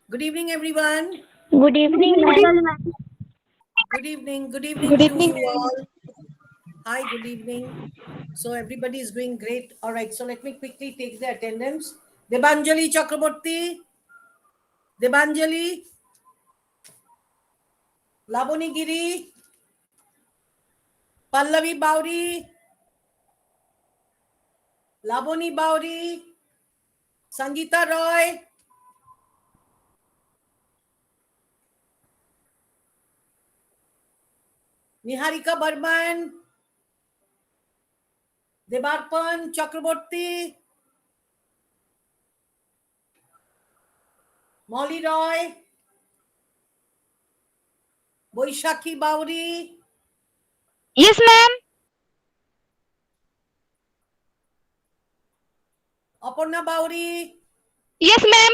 Good evening, everyone. Good evening, ma'am. Good evening. Good evening Good to evening. you all. Hi, good evening. So everybody is doing great. All right. So let me quickly take the attendance. Debanjali Chakraborty. Debanjali. Laboni Giri. Pallavi Bauri. Laboni Bauri. Sangeeta Roy. Niharika Burman. Debarpan Chakraborty. Molly Roy. Boishakhi Bauri. Yes, ma'am. Aparna Bauri. Yes, ma'am.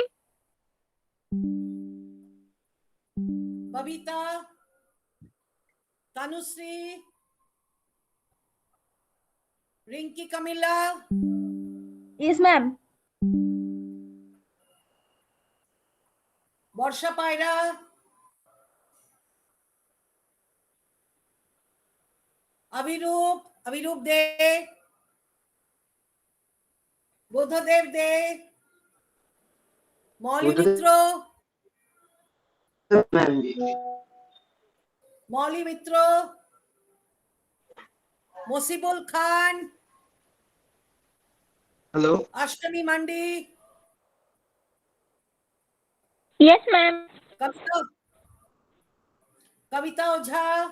Babita. Tanusri. Rinki Camilla. Yes, ma'am. Borsha Paira. Aviroop De. Bodhadev De. Molly Mitro. Molly Mitro. Mosibul Khan. Hello. Ashtami Mandi. Yes, ma'am. Kavita Ojha.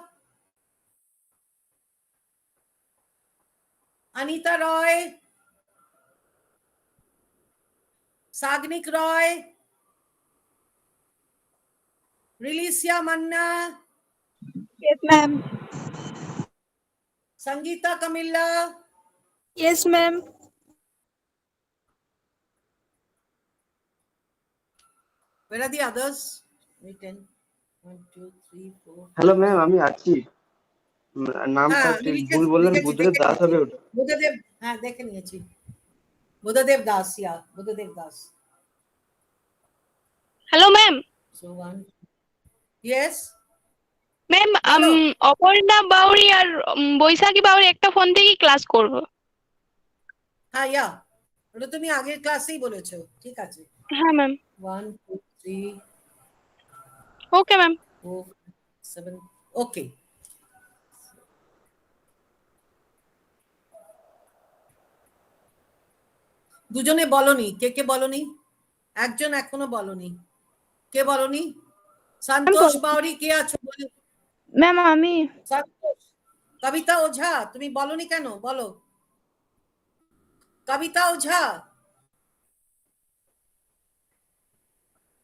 Anita Roy. Sagnik Roy. Relicia Manna. Yes, ma'am. Sangeeta Camilla. Yes, ma'am. Where are the others? Wait, 10. 1, 2, 3, 4. Hello ma'am, আমি আছি। নামটা হ্যাঁ, আমি ঠিক ভুল বললেন, বুদ্ধদেব দাস হবে ওটা। বুদ্ধদেব, হ্যাঁ দেখে নিয়েছি। Buddhadeb Das, yeah Buddhadeb Das. Hello, ma'am. So one. Yes. Ma'am বলো। অপর্ণা বাউরি আর বৈশাখী বাউরি একটা ফোন থেকেই ক্লাস করব। হ্যাঁ, ইয়া ওটা তুমি আগের ক্লাসেই বলেছো। ঠিক আছে। হ্যাঁ ম্যাম। 1, 2, 3, okay ma'am. 4, 7. ওকে। দুজনে বলনি, কে কে বলনি? একজন এখনো বলনি। কে বলনি? সন্তোষ বাউরি কে আছো বলো? ম্যাম আমি। সন্তোষ। কবিতা ওঝা তুমি বলনি কেন? বলো। কবিতা ওঝা।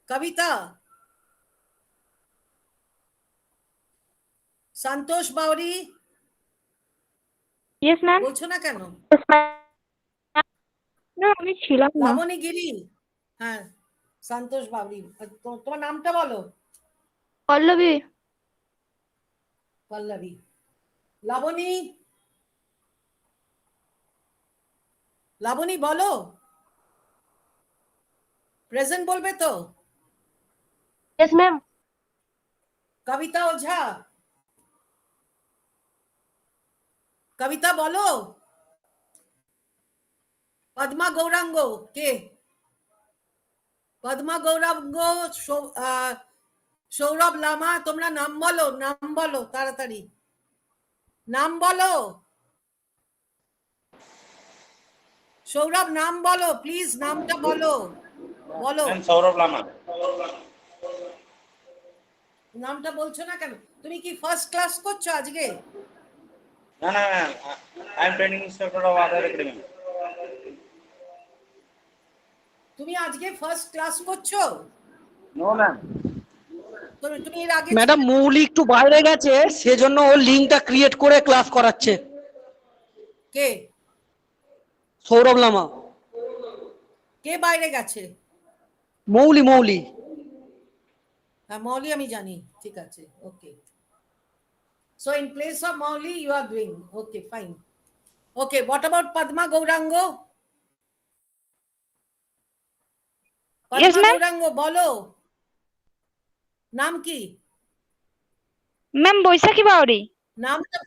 কবিতা। সন্তোষ বাউরি। Yes, ma'am. বলছো না কেন? না আমি ছিলাম না। লাবণী গিরি। হ্যাঁ, সন্তোষ বাউরি। তোমার নামটা বলো। পল্লবী। পল্লবী। লাবণী। লাবণী বলো। প্রেজেন্ট বলবে তো? Yes, ma'am. কবিতা ওঝা। কবিতা বলো। পদ্মা গৌরাঙ্গ কে? পদ্মা গৌরাঙ্গ। সৌরভ লামা। তোমরা নাম বলো, নাম বলো তাড়াতাড়ি। নাম বলো। সৌরভ নাম বলো প্লিজ, নামটা বলো। বলো। সৌরভ লামা। নামটা বলছো না কেন? তুমি কি ফার্স্ট ক্লাস করছো আজকে? না না না, I am training instructor of other academy. তুমি আজকে ফার্স্ট ক্লাস করছো? No ma'am. তুমি এর আগে ম্যাডাম মৌলি একটু বাইরে গেছে, সেজন্য ও লিঙ্কটা ক্রিয়েট করে ক্লাস করাচ্ছে। কে? সৌরভ লামা। কে বাইরে গেছে? মৌলি মৌলি। হ্যাঁ, মৌলি আমি জানি। ঠিক আছে, ওকে। So in place of Mauli, you are doing. Okay, fine. Okay, what about Padma Gaurango? Yes, Padma ma'am. Gaurango, bolo. নাম কি? ম্যাম বৈশাখী বাউরি। নামটা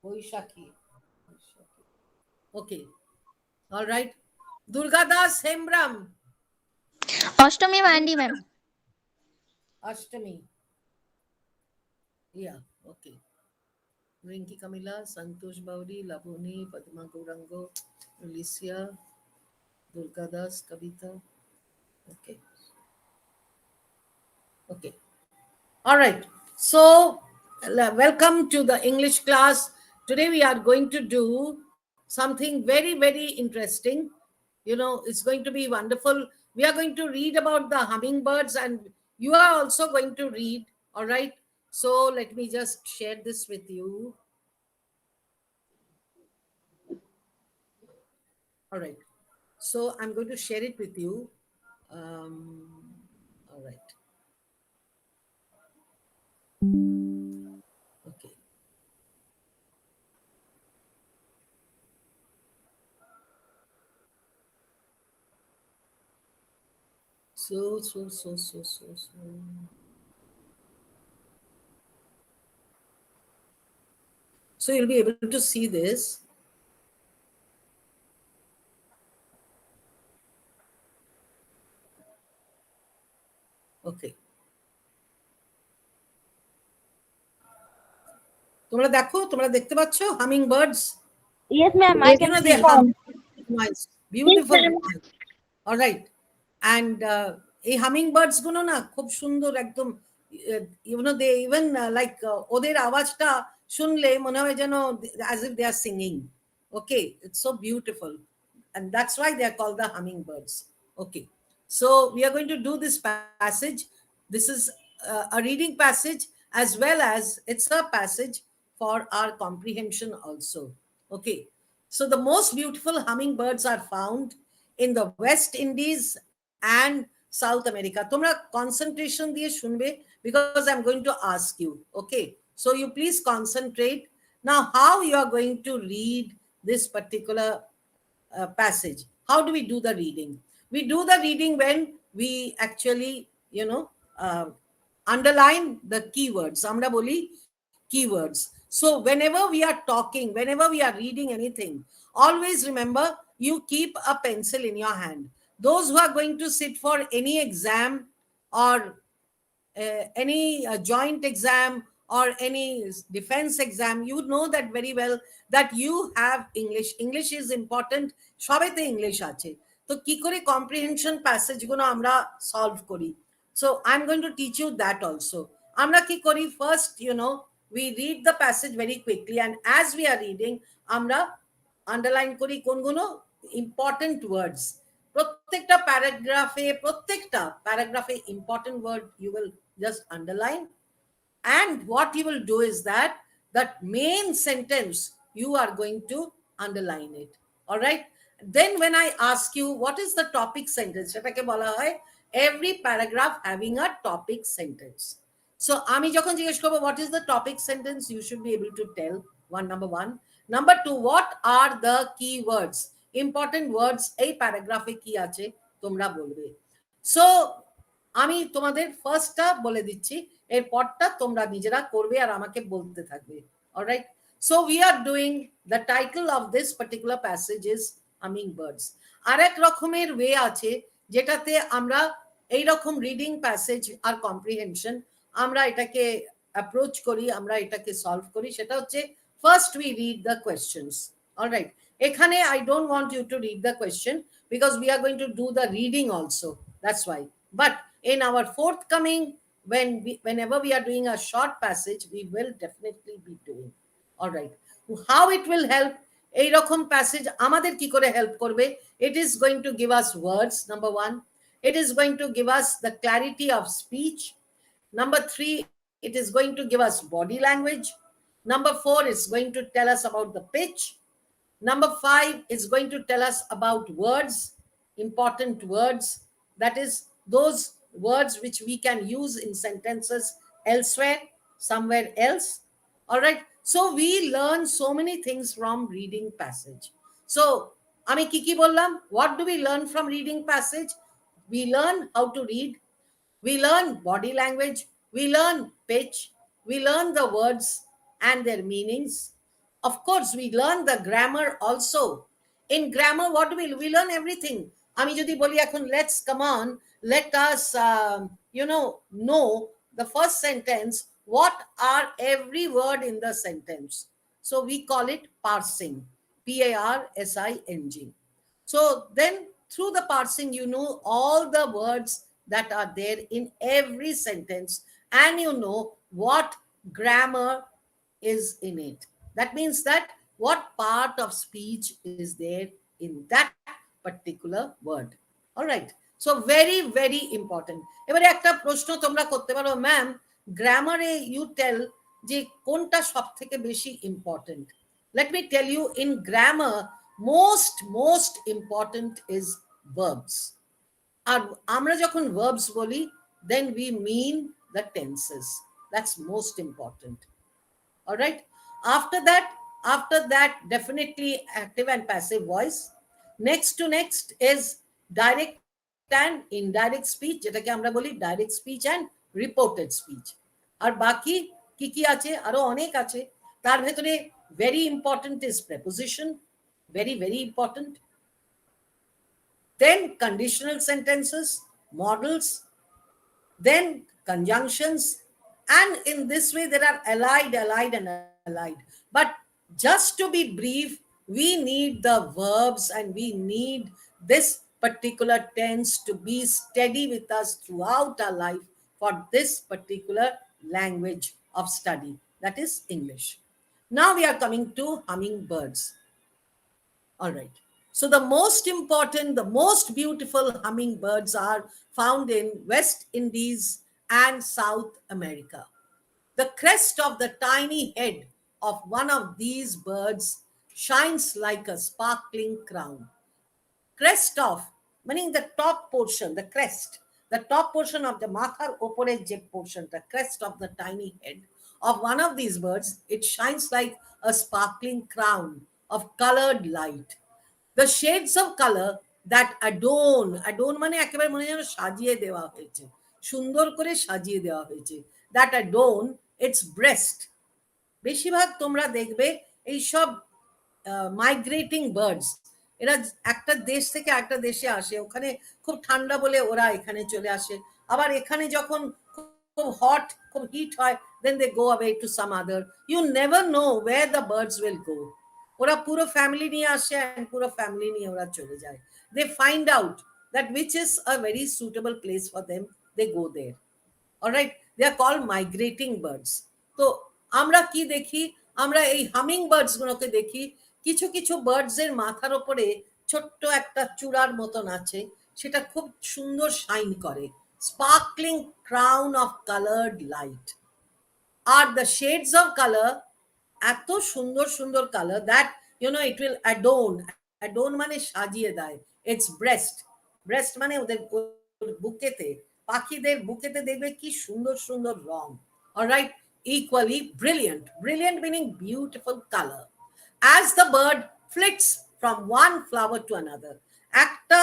Baishakhi. Okay, all right. Durga Das Hembram. Ashtami Mandi ma'am. Ashtami, yeah, okay. Rinki Kamila, Santosh Bauri, Laboni, Padma Gourango, Alicia, Durga Das, Kavita. Okay. Okay. All right. So, welcome to the English class. Today we are going to do something very, very interesting. You know, it's going to be wonderful. We are going to read about the hummingbirds, and you are also going to read. All right. So, let me just share this with you. All right. So, I'm going to share it with you. All right. Okay. So. So you'll be able to see this. Okay. তোমরা দেখো, তোমরা দেখতে পাচ্ছ humming birds? Yes ma'am, I can They see. hum. Nice, beautiful. Yes, All right. And এই humming birds গুলো না খুব সুন্দর একদম, they even like ওদের আওয়াজটা শুনলে মনে হয় যেন as if they are singing. Okay, it's so beautiful, and that's why they are called the hummingbirds. Okay, so we are going to do this passage. This is a reading passage, as well as it's a passage for our comprehension also. Okay, so the most beautiful hummingbirds are found in the West Indies and South America. Tomra concentration diye shunbe, because I'm going to ask you. Okay, so you please concentrate. Now, how you are going to read this particular passage? How do we do the reading? We do the reading when we actually, underline the keywords. Amra boli keywords. So whenever we are talking, whenever we are reading anything, always remember, you keep a pencil in your hand. Those who are going to sit for any exam or any joint exam or any defense exam, you know that very well that you have English. English is important. সবেতে English আছে। তো কি করে comprehension passage গুলো আমরা solve করি? So I'm going to teach you that also. আমরা কি করি? First, we read the passage very quickly, and as we are reading, আমরা underline করি কোনগুলো? Important words. প্রত্যেকটা প্যারাগ্রাফে important word you will just underline, and what you will do is that main sentence you are going to underline it. All right, then when I ask you what is the topic sentence, সেটাকে বলা হয় every paragraph having a topic sentence. So আমি যখন জিজ্ঞেস করব what is the topic sentence, you should be able to tell number one. Number two, what are the key words, important words এই প্যারাগ্রাফে কি আছে তোমরা বলবে। সো আমি তোমাদের ফার্স্টটা বলে দিচ্ছি, এরপরটা তোমরা নিজেরা করবে আর আমাকে বলতে থাকবে। Alright, so we are doing the title of this particular passage is hummingbirds. আর এক রকমের ওয়ে আছে যেটাতে আমরা এই রকম রিডিং প্যাসেজ আর কম্প্রিহেনশন আমরা এটাকে অ্যাপ্রোচ করি, আমরা এটাকে সলভ করি। সেটা হচ্ছে first we read the questions. Alright, এখানে I don't want you to read the question because we are going to do the reading also, that's why. But in our forthcoming, whenever we are doing a short passage, we will definitely be doing. All right, how it will help? এই রকম passage আমাদের কি করে help করবে? It is going to give us words, number one. It is going to give us the clarity of speech. Number three, it is going to give us body language. Number four, it's going to tell us about the pitch. Number five, it's going to tell us about words, important words. That is, those words which we can use in sentences elsewhere, somewhere else. All right, so we learn so many things from reading passage. So ami ki bollam, what do we learn from reading passage? We learn how to read, We learn body language, we learn pitch, we learn the words and their meanings. Of course, we learn the grammar also. In grammar, what do we learn everything. আমি যদি বলি এখন let's come on, let us know the first sentence, what are every word in the sentence. So we call it parsing, P-A-R-S-I-N-G. So then through the parsing, you know all the words that are there in every sentence, and you know what grammar is in it. That means that what part of speech is there in that particular word. All right. So very, very important. এবারে একটা প্রশ্ন তোমরা করতে পারো, ma'am গ্রামারে you tell যে কোনটা সব থেকে বেশি important. Let me tell you, in grammar, most important is verbs. আর আমরা যখন verbs বলি, then we mean the tenses. That's most important. All right. After that, definitely active and passive voice. Next is direct and indirect speech, যেটাকে আমরা বলি direct speech and reported speech. আর বাকি কি কি আছে, আরো অনেক আছে। তার ভেতরে very important is preposition, very, very important. Then conditional sentences, models, then conjunctions, and in this way there are allied and allied. But just to be brief, we need the verbs and we need this particular tense to be steady with us throughout our life for this particular language of study, that is English. Now we are coming to hummingbirds. All right. So the most important, the most beautiful hummingbirds are found in West Indies and South America. The crest of the tiny head of one of these birds shines like a sparkling crown. Crest of, meaning the top portion, the crest, the top portion of the mathar opore je portion, the crest of the tiny head of one of these birds, it shines like a sparkling crown of colored light. The shades of color that adorn মানে একেবারে মনে যেন সাজিয়ে দেওয়া হয়েছে, সুন্দর করে সাজিয়ে দেওয়া হয়েছে, that adorn its breast. বেশিরভাগ তোমরা দেখবে এই সব মাইগ্রেটিং বার্ডস, এরা একটা দেশ থেকে একটা দেশে আসে, ওখানে খুব ঠান্ডা বলে ওরা এখানে চলে আসে, আবার এখানে যখন খুব হট, খুব হিট হয়, then they go away to some other. You never know where the birds will go. ওরা পুরো ফ্যামিলি নিয়ে আসে and পুরো ফ্যামিলি নিয়ে ওরা চলে যায়. They find out that which is a very suitable place for them, they go there. All right, they are called migrating birds. তো আমরা কি দেখি, আমরা এই হামিং বার্ডস গুলোকে দেখি, কিছু কিছু বার্ডস এর মাথার উপরে ছোট্ট একটা চূড়ার মতন আছে, সেটা খুব সুন্দর শাইন করে, sparkling crown of coloured light. Are the shades of colour, এত সুন্দর সুন্দর colour, that it will adorn মানে সাজিয়ে দেয়, ইটস ব্রেস্ট মানে ওদের বুকেতে, পাখিদের বুকেতে দেখবে কি সুন্দর সুন্দর রং। Alright, equally brilliant meaning beautiful color. As the bird flits from one flower to another, একটা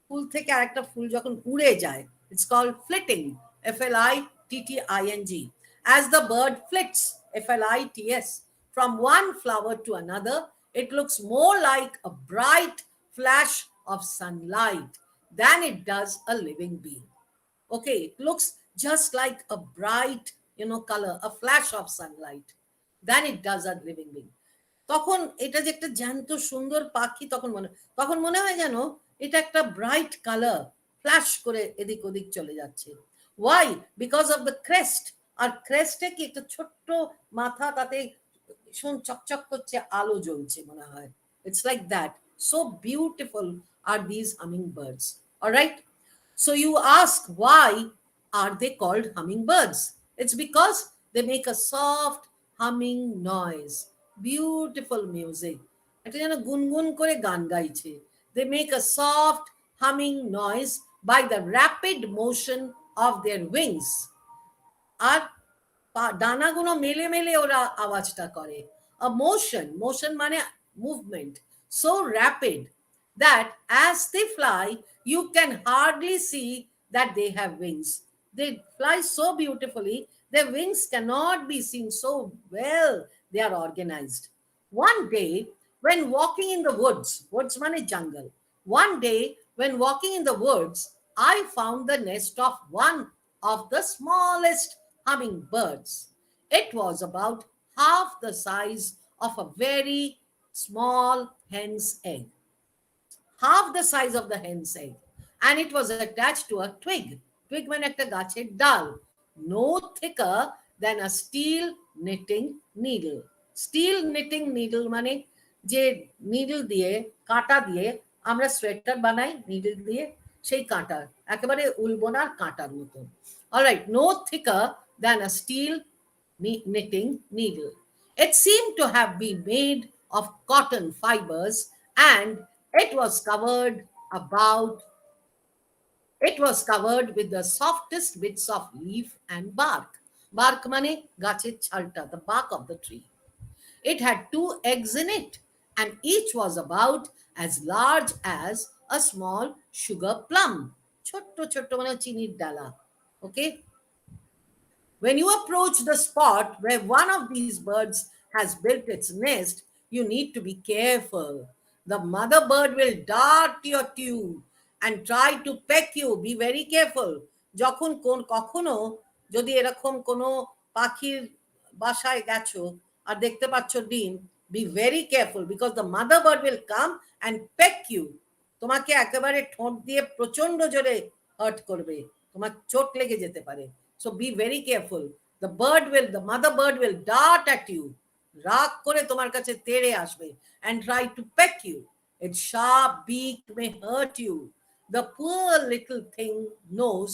ফুল থেকে আরেকটা ফুল যখন উড়ে যায়, it's called flitting, F-L-I-T-T-I-N-G. As the bird flits, F-L-I-T-S, from one flower to another, it looks more like a bright flash of sunlight than it does a living being. Okay, it looks just like a bright color, a flash of sunlight, than it does a living being. তখন এটা যে একটা জ্যান্ত সুন্দর পাখি, তখন মনে হয় যেন এটা একটা ব্রাইট কালার ফ্ল্যাশ করে এদিক ওদিক চলে যাচ্ছে। Why? Because of the crest. আর ক্রেস্টে কি একটা ছোট্ট মাথা, তাতে চকচক করছে, আলো জ্বলছে মনে হয়। It's like that. So beautiful are these hummingbirds. All right. So you ask, why are they called hummingbirds? It's because they make a soft humming noise, beautiful music. এটা যেন গুনগুন করে গান গাইছে। They make a soft humming noise by the rapid motion of their wings. আর ডানাগুলো মেলে মেলে ওরা আওয়াজটা করে। A motion মানে movement, so rapid that as they fly, you can hardly see that they have wings. They fly so beautifully, their wings cannot be seen so well. They are organized. One day, when walking in the woods, woods means jungle. One day, when walking in the woods, I found the nest of one of the smallest hummingbirds. It was about half the size of a very small hen's egg, half the size of the hen's egg, and it was attached to a twig. Twig মানে একটা গাছের ডাল, no thicker than a steel knitting needle. Steel knitting needle মানে যে needle দিয়ে, কাঁটা দিয়ে আমরা সোয়েটার বানাই, নিডল দিয়ে সেই কাঁটা, একেবারে উলবোনার কাঁটার মতন। Alright, no thicker than a steel knitting needle. It seemed to have been made of cotton fibers, and it was covered with the softest bits of leaf and bark. Bark mane gachir chalta, the bark of the tree. It had 2 eggs in it, and each was about as large as a small sugar plum. Chotto chotto mane chinir dala. Okay. When you approach the spot where one of these birds has built its nest, you need to be careful. The mother bird will dart your tube and try to peck you. Be very careful. যখন কখনো যদি এরকম কোনো পাখির বাসায় গেছো আর দেখতে পাচ্ছ ডিম, be very careful because the mother bird will come and peck you. তোমাকে একেবারে ঠোঁট দিয়ে প্রচন্ড জোরে হার্ট করবে, তোমার চোট লেগে যেতে পারে। So be very careful. The mother bird will dart at you. রাগ করে তোমার কাছে তেড়ে আসবে and try to peck you. Its sharp beak may hurt you. The poor little thing knows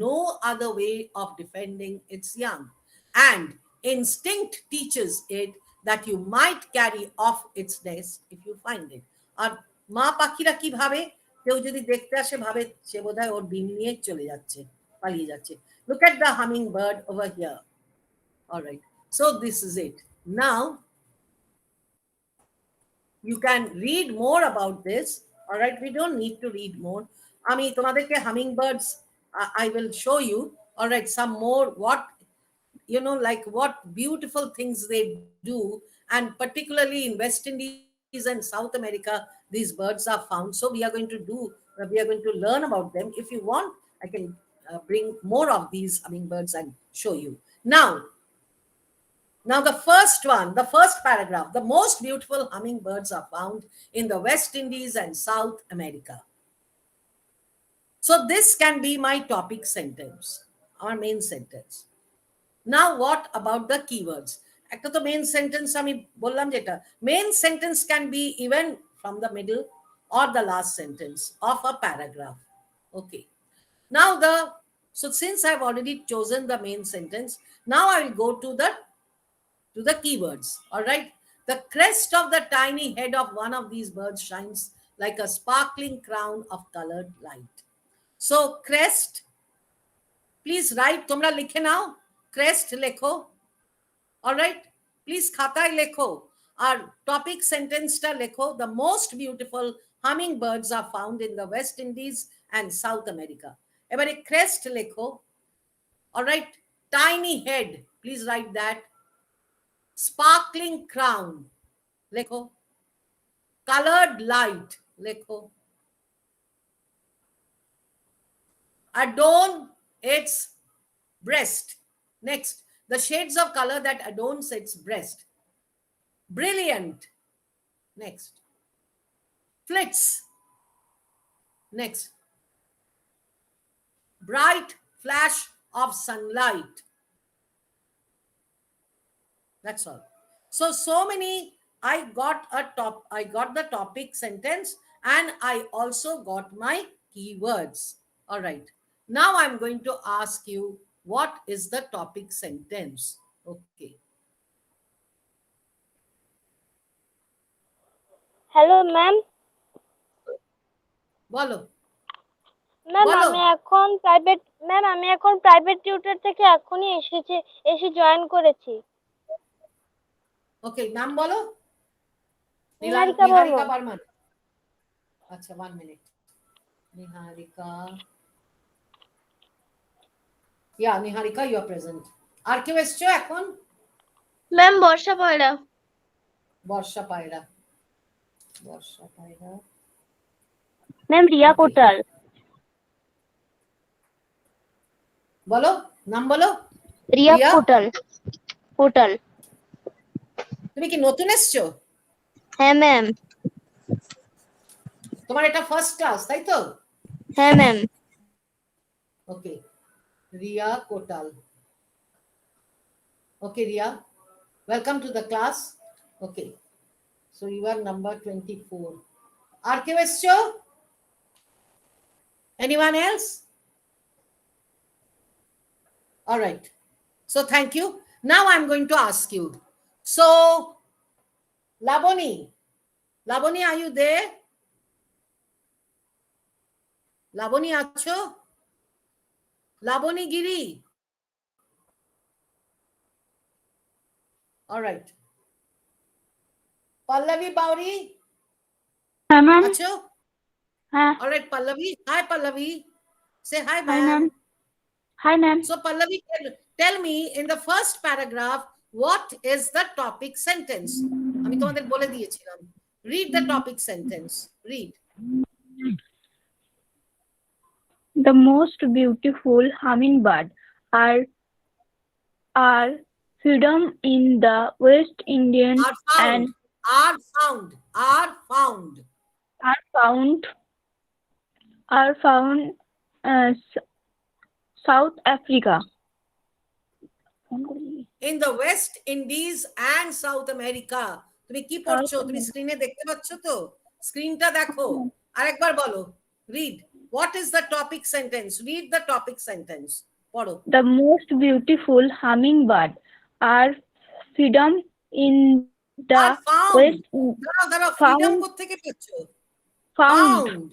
no other way of defending its young, and instinct teaches it that you might carry off its nest if you find it. আর মা পাখিরা কি ভাবে, কেউ যদি দেখতে আসে ভাবে সে বোধহয় ওর ডিম নিয়ে চলে যাচ্ছে, পালিয়ে যাচ্ছে। Look at the hummingbird over here. All right. So this is it. Now, you can read more about this. All right. We don't need to read more. Ami tomaderke hummingbirds, I will show you. All right. Some more what, like what beautiful things they do. And particularly in West Indies and South America, these birds are found. So we are going to learn about them. If you want, I can bring more of these hummingbirds and show you. Now the first one, the first paragraph, the most beautiful hummingbirds are found in the West Indies and South America. So this can be my topic sentence, our main sentence. Now what about the keywords? একটা তো main sentence আমি বললাম যেটা, main sentence can be even from the middle or the last sentence of a paragraph. Okay. Now so since I've already chosen the main sentence, now I will go to the keywords. All right. The crest of the tiny head of one of these birds shines like a sparkling crown of colored light. So crest, please write, tomra likhe nao, crest lekho. All right. Please khatai lekho. Our topic sentence ta lekho. The most beautiful hummingbirds are found in the West Indies and South America. এবারে crest লেখো। All right. Tiny head, please write that. Sparkling crown লেখো। Colored light লেখো। Adorn its breast. Next, the shades of color that adorns its breast. Brilliant. Next. Flits. Next. Bright flash of sunlight. That's all. So many. I got the topic sentence and I also got my keywords. All right. Now I'm going to ask you, what is the topic sentence? Okay. Hello ma'am. বলো। Ma'am বলো। আমি এখন private tutor থেকে এখনই এসে join করেছি। ওকে, নাম বলো। নিহারিকা বর্মন। আচ্ছা, 1 minute. Niharika Yeah, Niharika, you are present. আর কেউ এসছো এখন? ম্যাম বর্ষা পয়রা। বর্ষা পায়রা। বর্ষা পায়রা। ম্যাম রিয়া কোটাল। বলো, নাম বলো। রিয়া রিয়া? কোটাল। কোটাল। তুমি কি নতুন এসছো? হ্যাঁ ম্যাম। তোমার এটা ফার্স্ট ক্লাস, তাই তো? হ্যাঁ ma'am. Okay, Riya Kotal. Okay, Ria, welcome to the class. Okay, so you are number 24. আর কেউ এসছো? Anyone else? All right. So thank you. Now I'm going to ask you. So, Laboni, are you there? Laboni acho? Laboni Giri. All right. Pallavi Bauri. হ্যাঁ ma'am. Acho? হ্যাঁ। All right, Pallavi. Hi, Pallavi. Say hi, Hi, ma'am. ma'am. Hi ma'am. So, Pallavi, tell me in the first paragraph, what is the topic sentence? আমি তোমাদের বলে দিয়েছিলাম। Read the topic sentence. Read. The most beautiful hummingbird are freedom in the West Indian Are found. and Are found. Are found. are found South Africa. In the West Indies and South America. তুমি কি পড়ছো? তুমি স্ক্রিনে দেখতে পাচ্ছ তো? স্ক্রিনটা দেখো। আরেকবার বলো। Read. What is the topic sentence? Read the topic sentence. পড়ো। The most beautiful hummingbird are freedom in the Are found. West দাঁড়াও, freedom কোত্থেকে পেয়েছো? Found.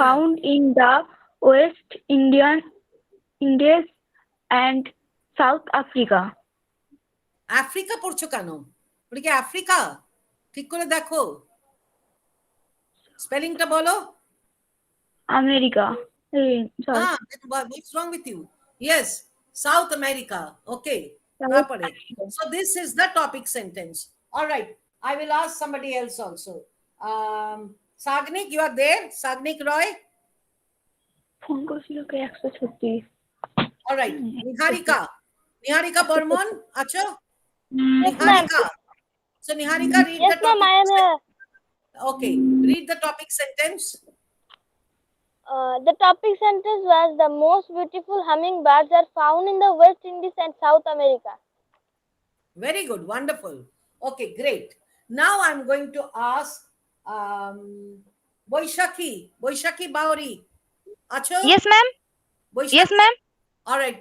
found in the West Indies and South Africa. Africa পড়ছো কেন? ওটা কি Africa? ঠিক করে দেখো। স্পেলিংটা বলো। America. Sorry. What's wrong with you? Yes, South America. Okay. তারপরে, so this is the topic sentence. All right, I will ask somebody else also. Sagnik, you are there? Sagnik Roy? Phone করছিল কে 136? All right. Niharika Burman, acho? Yes, ma'am. Niharika. So Niharika, read Yes, the ma'am. topic. I am here. Okay, read the topic sentence. The topic sentence was the most beautiful hummingbirds are found in the West Indies and South America. Very good, wonderful. Okay, great. Now I'm going to ask Boishakhi Bauri. Acho? Yes, ma'am. Boishakhi? Yes, ma'am. All right.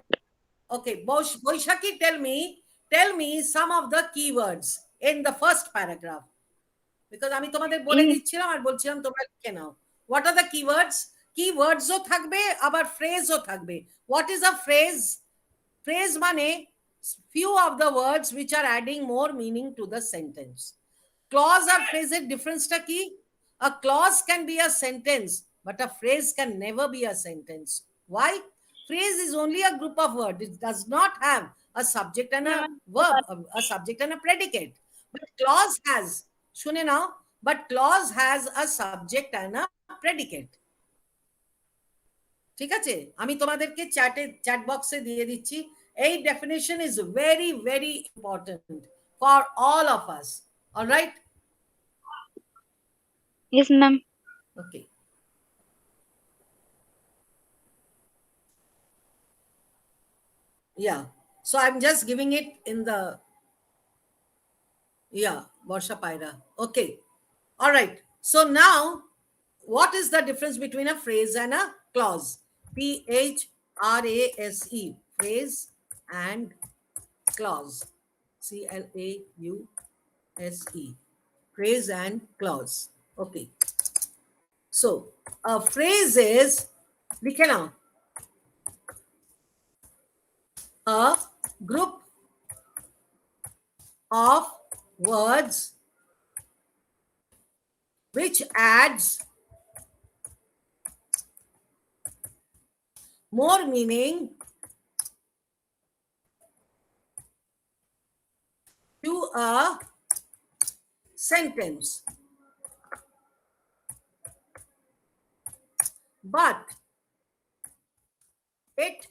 Okay, Boishakhi, tell me some of the keywords in the first paragraph. Because আমি তোমাদের বলে দিচ্ছিলাম আর বলছিলাম তোমরা লিখে নাও। What are the keywords? Keywords ও থাকবে আবার phrase ও থাকবে। What is a phrase? Phrase মানে few of the words which are adding more meaning to the sentence. Clause R phrase এর ডিফারেন্সটা কি? A clause can be a sentence, but a phrase can never be a sentence. Why? Phrase is only a group of words. It does not have a subject and a verb, a subject and a predicate. But clause has, শুনে নাও, but clause has a subject and a predicate. ঠিক আছে? আমি তোমাদেরকে chat বক্সে দিয়ে দিচ্ছি। এই definition is very, very important for all of us. All right? Yes, ma'am. Okay. Yeah. So I'm just giving it in the, yeah, Varsha Paira. Okay. All right. So now, what is the difference between a phrase and a clause? Phrase. Phrase and clause. Clause. Phrase and clause. Okay. So a phrase is, likhe na, a group of words which adds more meaning to a sentence. But it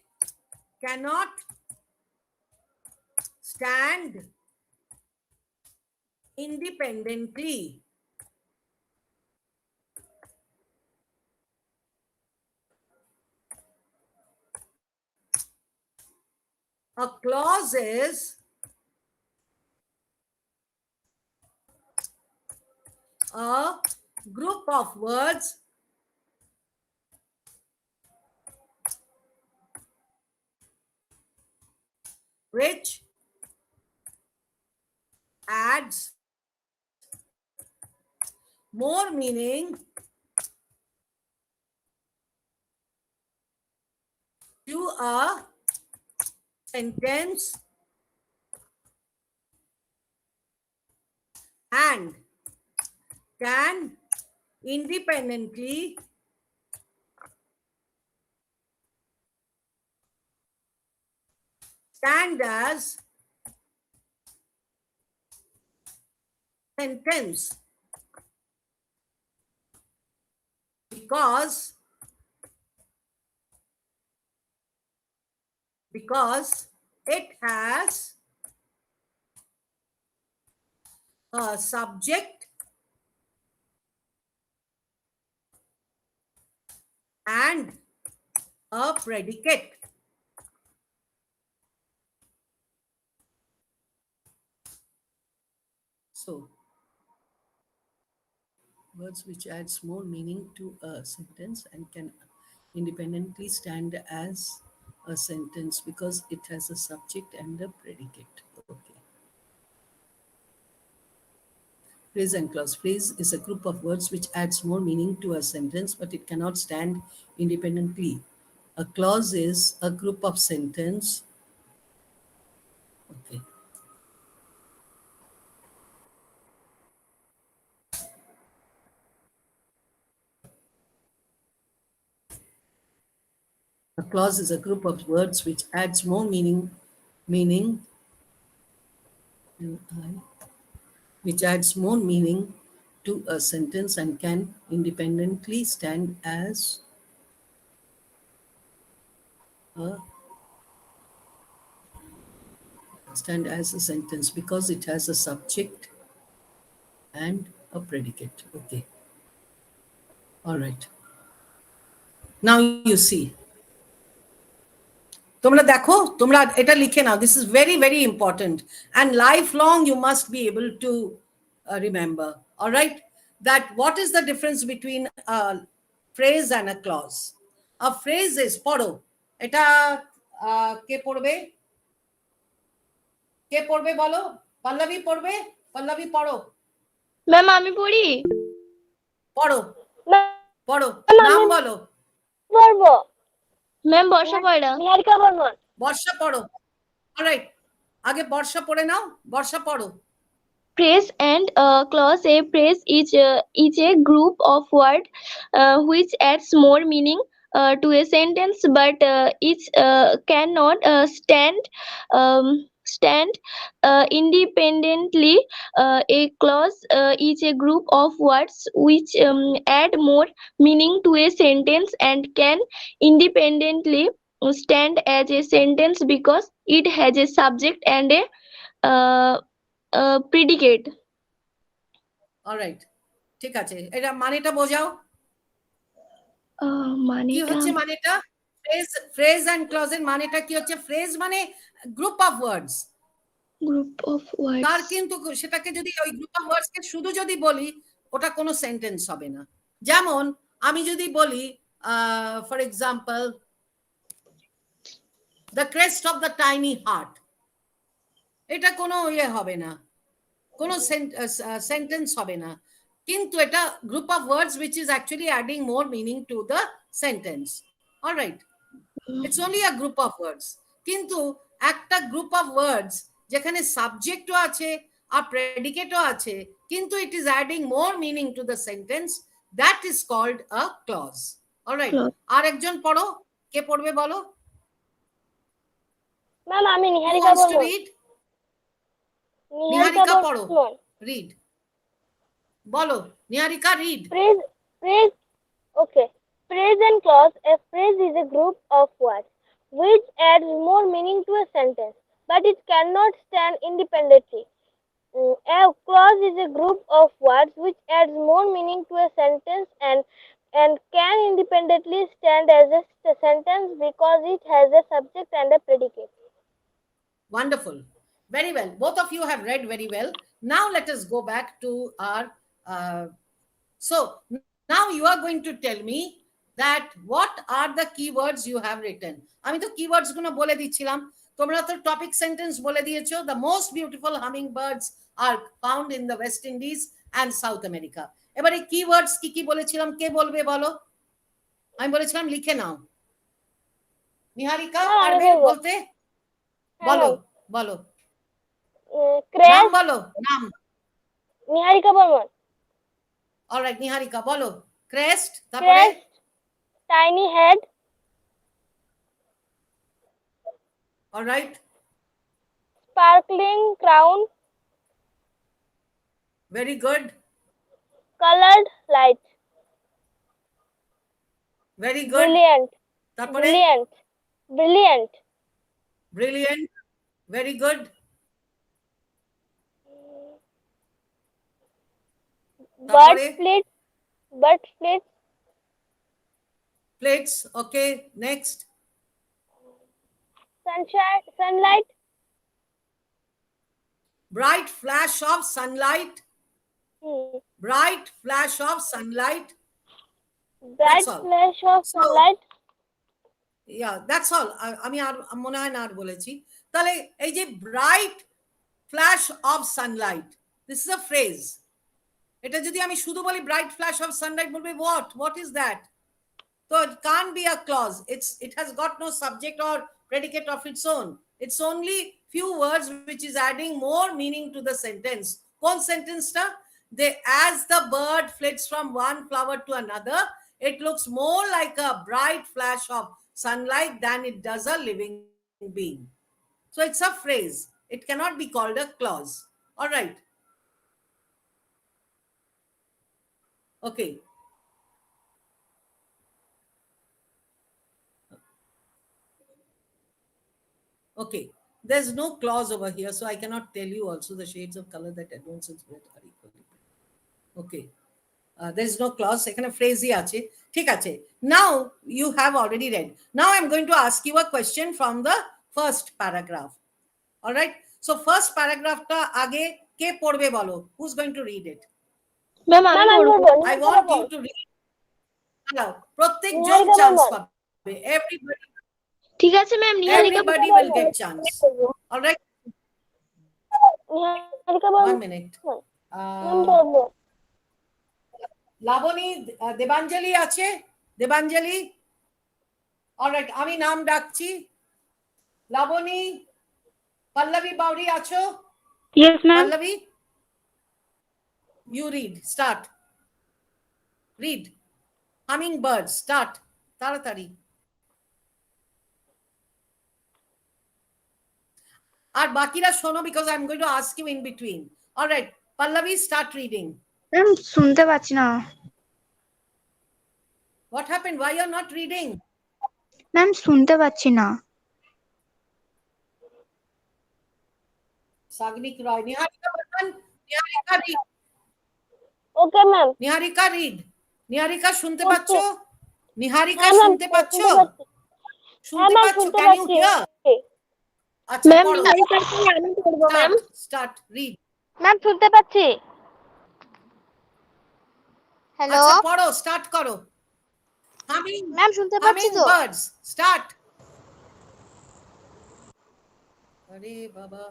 cannot stand independently. A clause is a group of words which adds more meaning to a sentence and can independently stand as sentence because it has a subject and a predicate. So, words which adds more meaning to a sentence and can independently stand as a sentence because it has a subject and a predicate. Okay. Phrase and clause. Phrase is a group of words which adds more meaning to a sentence, but it cannot stand independently. A clause is a group of sentence. Okay. A clause is a group of words which adds more meaning, which adds more meaning to a sentence and can independently stand as a sentence because it has a subject and a predicate. Okay. All right. Now you see. তোমরা দেখো, তোমরা এটা লিখে নাও. This is very, very important. And lifelong you must be able to remember. All right. That what is the difference between a phrase and a clause? A phrase is পড়ো. এটা কে পড়বে? কে পড়বে বলো? পল্লবী পড়বে? পল্লবী পড়ো. ম্যাম আমি পড়ি পড়ো. পড়ো. নাম বলো. পড়বো ম্যাম বর্ষা পড়া নিহারিকা বর্মন বর্ষা পড়ো. অলরাইট, আগে বর্ষা পড়ে নাও. বর্ষা পড়ো. Phrase and clause. A phrase is a group of words which adds more meaning to a sentence, but it cannot stand independently. A clause is a group of words which add more meaning to a sentence and can independently stand as a sentence because it has a subject and a predicate. Alright, ঠিক আছে. এটা মানেটা বোঝাও. কি মানেটা হচ্ছে মানেটা? Phrase and clause এর মানেটা কি হচ্ছে? ফ্রেজ মানে group of words. Group of words তার কিন্তু সেটাকে যদি ওই গ্রুপ অফ ওয়ার্ডস কে শুধু যদি বলি ওটা কোনো সেন্টেন্স হবে না. যেমন আমি যদি বলি for example the crest of the tiny heart, এটা কোনো ইয়ে হবে না, কোনো সেন্টেন্স হবে না. কিন্তু এটা group of words which is actually adding more meaning to the sentence. All right. It's only a group of words. কিন্তু একটা গ্রুপ অফ ওয়ার্ডস যেখানে সাবজেক্টও আছে আর প্রেডিকেটও আছে কিন্তু it is adding more meaning to the sentence, that is called a clause. All right. আর একজন পড়ো. কে পড়বে বলো? ম্যাম আমি Who Niharika wants to Barman. read? নিহারিকা পড়ো, read. বলো, নিহারিকা read. Phrase, okay. Present clause. A phrase is a group of words which adds more meaning to a sentence, but it cannot stand independently. A clause is a group of words which adds more meaning to a sentence and can independently stand as a sentence because it has a subject and a predicate. Wonderful. Very well. Both of you have read very well. Now let us go back to our. So now you are going to tell me that what are the keywords you have written. আমি তো keywords গুলো বলে দিচ্ছিলাম, তোমরা তো topic sentence বলে দিয়েছো। The most beautiful hummingbirds are found in the West Indies and South America. এবারে keywords কি কি বলেছিলাম, কে বলবে বলো? আমি বলেছিলাম লিখে নাও। নিহারিকা পারবে বলতে? বলো বলো, নাম বলো, নাম। নিহারিকা বর্মন। অলরাইট, নিহারিকা বলো। ক্রেস্ট, তারপরে tiny head. Alright. Sparkling crown. Very good. Coloured light. Very good. Brilliant. তারপরে brilliant. Brilliant. Brilliant. Very good. Bird flit. Bird flit. Plates. Okay, next. Sunshine. Sunlight. Bright flash of sunlight. Hmm. Bright flash of sunlight. Bright all. flash of So- sunlight. Yeah, that's all. আমি আর মনে হয় না আর বলেছি। তাহলে এই যে bright flash of Sunlight, this is a phrase. এটা যদি আমি শুধু বলি ব্রাইট ফ্ল্যাশ অফ সানলাইট, বলবে what is that? So it can't be a clause. It has got no subject or predicate of its own. It's only few words which is adding more meaning to the sentence. কোন সেন্টেন্সটা? As the bird flits from one flower to another, it looks more like a bright flash of sunlight than it does a living being. So it's a phrase. It cannot be called a clause. All right. Okay. Okay. There's no clause over here, so I cannot tell you also the shades of color that advances both are equally. Okay. There's no clause. এখানে phrase আছে। ঠিক আছে। Now you have already read. Now I'm going to ask you a question from the first paragraph. All right. So first paragraph টা আগে কে পড়বে বলো? Who's going to read it? Ma'am আমি পড়বো। I want you to read. Hello. প্রত্যেকজন chance পাবে। Everybody. ঠিক আছে ma'am, Niharika Everybody will get chance. All right. Niharika Barman. 1 minute. Labani, Debanjali আছে? দেবাঞ্জলি? অলরাইট, আমি নাম ডাকছি। লাবণী, পল্লবী বাউরি আছো? Yes, ma'am. Pallavi, you read. Start. Read. Hummingbird. Start. তাড়াতাড়ি। আর বাকিরা শোনো, because I'm going to ask you in between. All right. Pallavi, start reading. Ma'am শুনতে পাচ্ছি না। What happened? Why you're not reading? Ma'am শুনতে পাচ্ছি না। Sagnik Roy. Niharika Barman. Niharika read. Okay, ma'am. Niharika read. Niharika শুনতে Okay. পাচ্ছো? নিহারিকা হ্যাঁ, ma'am, শুনতে পাচ্ছো? হ্যাঁ, ma'am, পাচ্ছো? শুনতে Can you পাচ্ছি। hear? আচ্ছা, ম্যাম পড়ো। নিহারিকার পরে আমি পড়বো ম্যাম। Start. Read. ম্যাম শুনতে পাচ্ছি। হ্যালো আচ্ছা, পড়ো। Start করো। ম্যাম শুনতে পাচ্ছি তো। Hummingbirds. Start. আরে বাবা।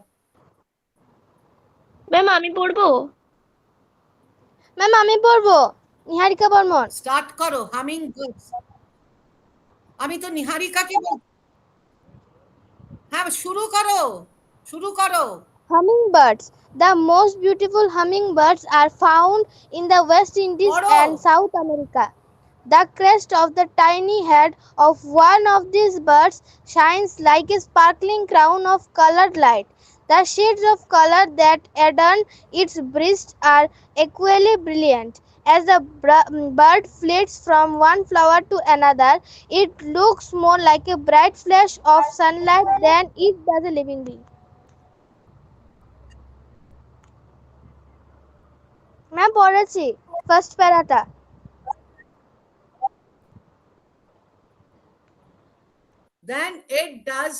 ম্যাম আমি পড়বো। ম্যাম আমি পড়বো। নিহারিকা বর্মন। স্টার্ট করো। Hummingbirds. আমি তো নিহারিকাকে বল। হ্যাঁ, শুরু করো। শুরু করো। Hummingbirds. The most beautiful hummingbirds are found in the West Indies Poro. and South America. The crest of the tiny head of one of these birds shines like a sparkling crown of colored light. The shades of color that adorn its breast are equally brilliant. As the bird flits from one flower to another, it looks more like a bright flash of sunlight than it does a living being. Ma'am পড়েছি first প্যারাটা। Than it does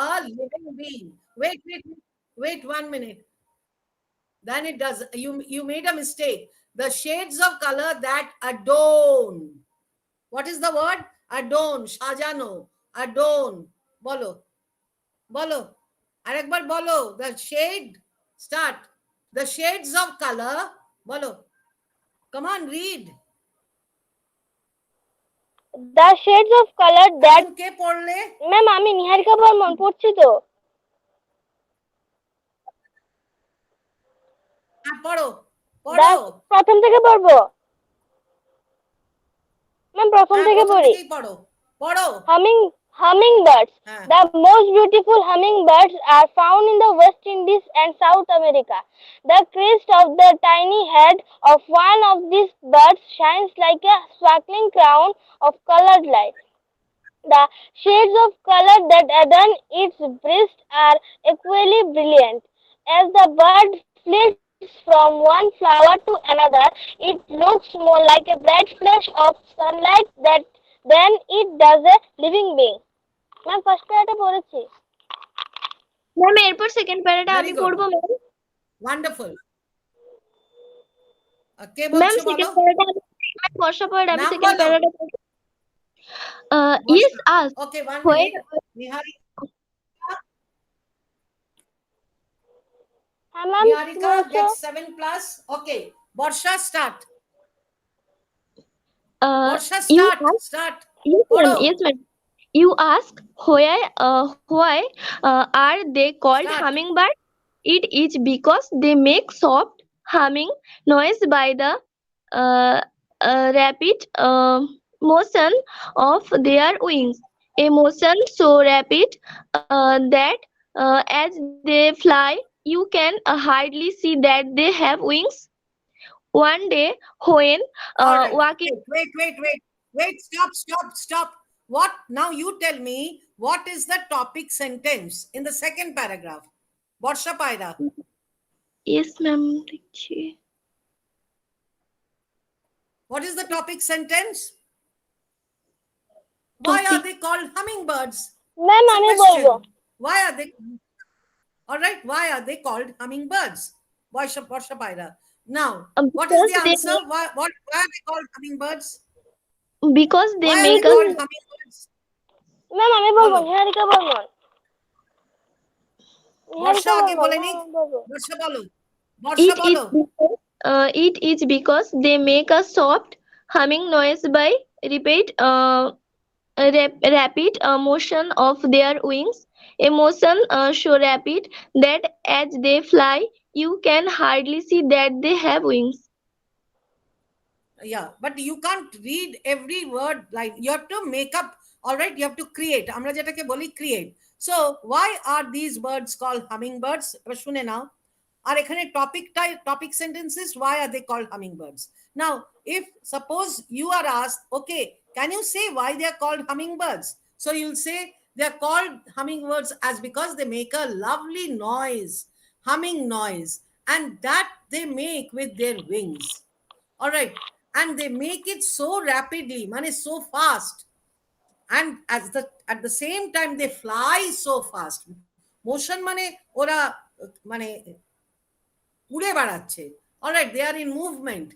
a living being. Wait 1 minute. Than it does. You made a mistake. The shades of color that adorn. What is the word? Adorn. Shajano. Adorn. Bolo. Bolo. Arekbar bolo. The shade. Start. The shades of color. Bolo. Come on, read. The shades of color that এখন কে পড়লে? Ma'am আমি নিহারিকা বর্মন পড়ছি তো। হ্যাঁ, পড়ো পড়ো। প্রথম থেকে পড়বো ম্যাম, প্রথম থেকে পড়ি। পড়ো পড়ো। Hummingbirds. হ্যাঁ। The most beautiful hummingbirds are found in the West Indies and South America. The crest of the tiny head of one of these birds shines like a sparkling crown of colored light. The shades of color that adorn its breast are equally brilliant. As the bird flits from one flower to another, it looks more like a bright flash of sunlight than it does a living being. Ma'am first প্যারাটা পড়েছি। Ma'am এরপর second প্যারাটা Very আমি good. পড়বো ma'am. Wonderful. কে ma'am বলছো বলো? Second প্যারাটা ma'am বর্ষা পড়ে আমি নাম সেকেন্ড বলো। প্যারাটা পড়বো। Yes, ask Okay, 1 where minute. Niharika, হ্যাঁ ma'am Niharika gets 7 plus. Okay, Borsha start. Borsha you start. ask Start. yes ma'am, পড়ো। yes ma'am. You ask why are they called Start. hummingbird? It is because they make soft humming noise by the rapid motion of their wings. A motion so rapid that as they fly, you can hardly see that they have wings. One day, when All right. walking, Wait. Stop. What? Now you tell me what is the topic sentence in the second paragraph. Borsha Paira. yes, ma'am. দেখছি। What is the topic sentence? Why are Topic- they called hummingbirds? Ma'am It's a আমি question. বলবো। Why are they? All right. Why are they called hummingbirds? Borsha Paira. Now, what is the because they answer? Why are they called hummingbirds? because they Why are make they us called hummingbirds? Ma'am আমি বলবো বলো। নিহারিকা বর্মন। বর্ষা আগে বর্মন, বলেনি? হ্যাঁ, বলবো। বর্ষা বলো। বর্ষা বলো। it is because they make a soft humming noise by rapid motion of their wings, a motion so rapid that as they fly you can hardly see that they have wings. Yeah, but you can't read every word line. You have to make up. All right, you have to create. আমরা যেটাকে বলি create. So why are these birds called hummingbirds? এবার শুনে নাও। আর এখানে topic sentences, why are they called hummingbirds? Now, if suppose you are asked, okay, can you say why they are called hummingbirds? So you'll say they are called hummingbirds as because they make a lovely noise, humming noise, and that they make with their wings. All right, and they make it so rapidly, so fast, and at the same time they fly so fast. Motion ora উড়ে বেড়াচ্ছে। All right, they are in movement.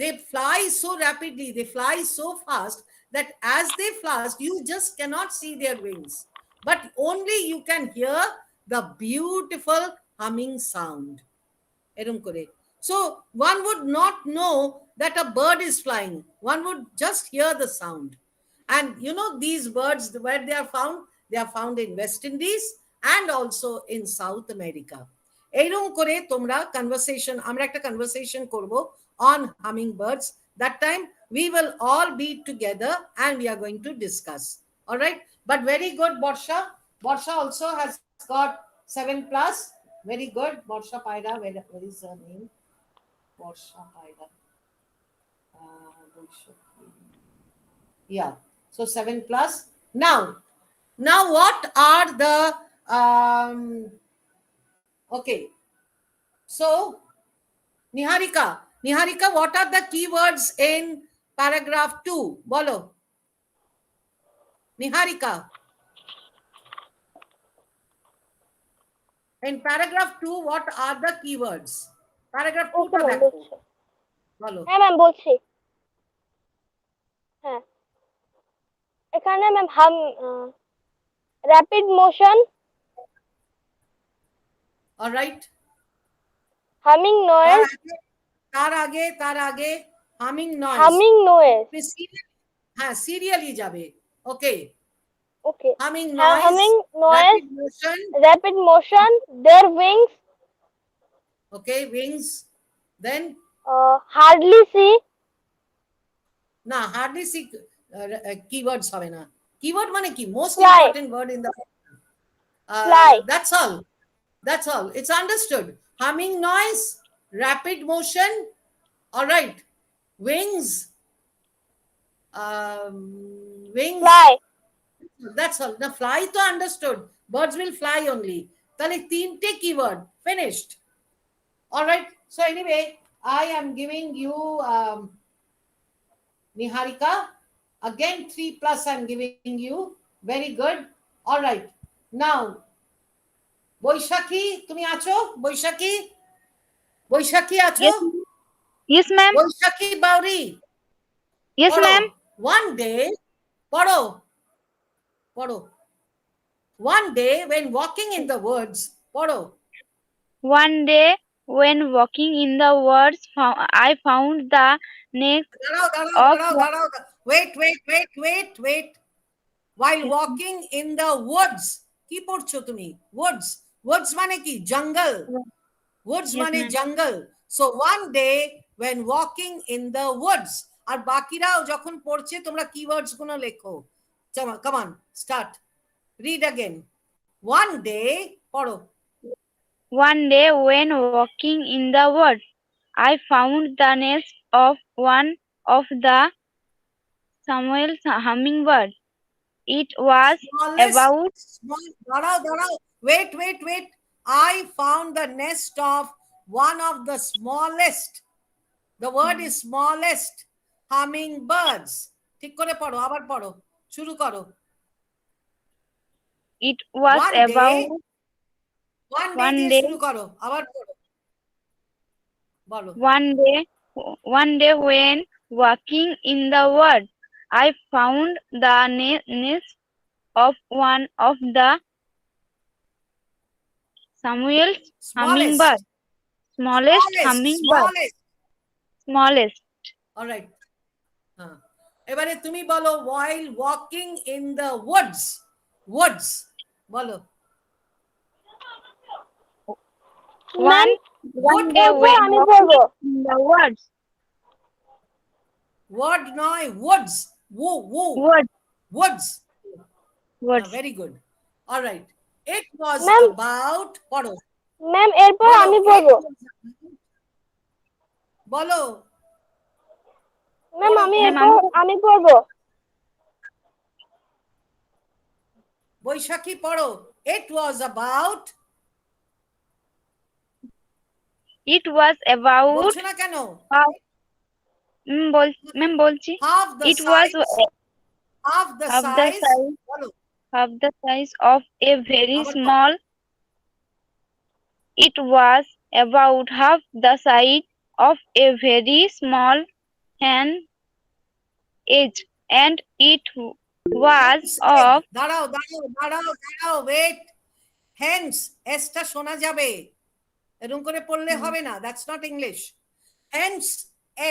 They fly so rapidly, they fly so fast that as they fly, you just cannot see their wings, but only you can hear the beautiful humming sound. এরকম করে। So one would not know that a bird is flying. One would just hear the sound. And you know, these birds, where they are found in West Indies and also in South America. এইরকম করে তোমরা conversation, আমরা একটা conversation করব on hummingbirds. That time we will all be together and we are going to discuss. All right, but very good, Borsha also has got 7 plus. Very good. Borsha Paida. Where is her name? Borsha Paida. Yeah. So 7 plus. Now what are the okay. So Niharika, what are the keywords in paragraph 2? Bolo. Niharika. In paragraph 2, what are the keywords? Paragraph 2 ওকে টা ma'am দেখো। বলছি বলো। হ্যাঁ ma'am বলছি হ্যাঁ এখানে ma'am rapid motion All right. Humming noise তার আগে হামিং নয়েজ। হামিং নয়েজ হ্যাঁ সিরিয়ালি যাবে। ওকে। ওকে Humming হ্যাঁ noise, humming noise rapid motion, rapid motion their wings okay, wings. Then hardly see না hardly see keywords হবে না। Keyword মানে কি? Most Fly. important word in the Fly. That's all. That's all. It's understood. Humming noise, rapid motion. All right. Wings. Wings. fly That's all. The fly to understood. Birds will fly only. তাহলে তিনটে keyword finished. All right. So anyway, I am giving you Niharika. Again 3 plus I'm giving you. Very good. All right. Now Boishakhi, তুমি আছো? Boishakhi আছো? Yes, ma'am. Boishakhi Bauri. Yes, পড়ো। ma'am. One day, পড়ো। One day when walking in the woods, পড়ো। One day, when walking in the woods, I found the nest দাঁড়াও। Wait. While walking in the woods, কি পড়ছো তুমি? Woods মানে কি? Jungle. Woods Yes, মানে ma'am. jungle. So one day when walking in the woods, আর বাকিরাও যখন পড়ছে তোমরা keywords গুলো লেখো। Come on, start. Read again. One day, পড়ো। One day, when walking in the woods, I found the nest of one of the Samuel's hummingbird. It was about দাঁড়াও। Wait. I found the nest of one of the smallest. The word is smallest hummingbirds. ঠিক করে পড়ো, আবার পড়ো, শুরু করো। it was One day, about one day দিয়ে day. শুরু করো, আবার পড়ো, বলো। One day when walking in the woods, I found the nest of one of the Samuel's hummingbird. Smallest hummingbird. Smallest. All right. এবারে তুমি বলো while walking in the woods বলো। One day এরপর when আমি walking পড়বো in the woods. Word নয়, woods. Woods. Woods. Very good. All right. It was Ma'am. about পড়ো। Ma'am এরপর আমি পড়বো বলো। ম্যাম বলো। আমি Ma'am, এরপর আমি পড়বো বৈশাখী পড়ো। It was about বলছো না কেন? ম্যাম বলছি Half the it was size. Half the half the size. size বলো। of the size of a very আবার small. It was about half the size of a very small hen egg, and it was of দাঁড়াও wait. Hen's এসটা শোনা যাবে, এরকম করে পড়লে হবে না, that's not English. Hen's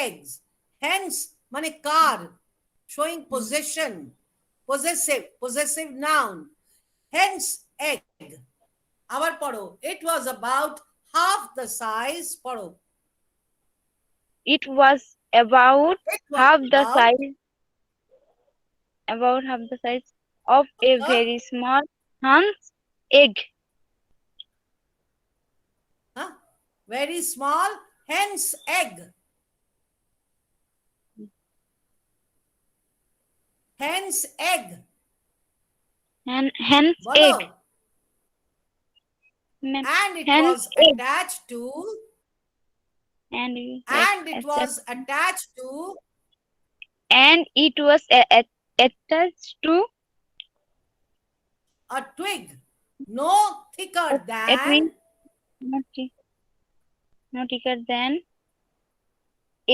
eggs, hen's মানে কার, showing possession, possessive noun. Hen's egg. আবার পড়ো। It was about half the size, পড়ো। it was about It was half the about size of a very small hen's egg, very small, hen's egg. Hen's egg. Hen's egg. Bolo. Ma'am, And it hen's was egg. attached to, And and it was attached to and it was attached to a twig no thicker a than twig, not thicker than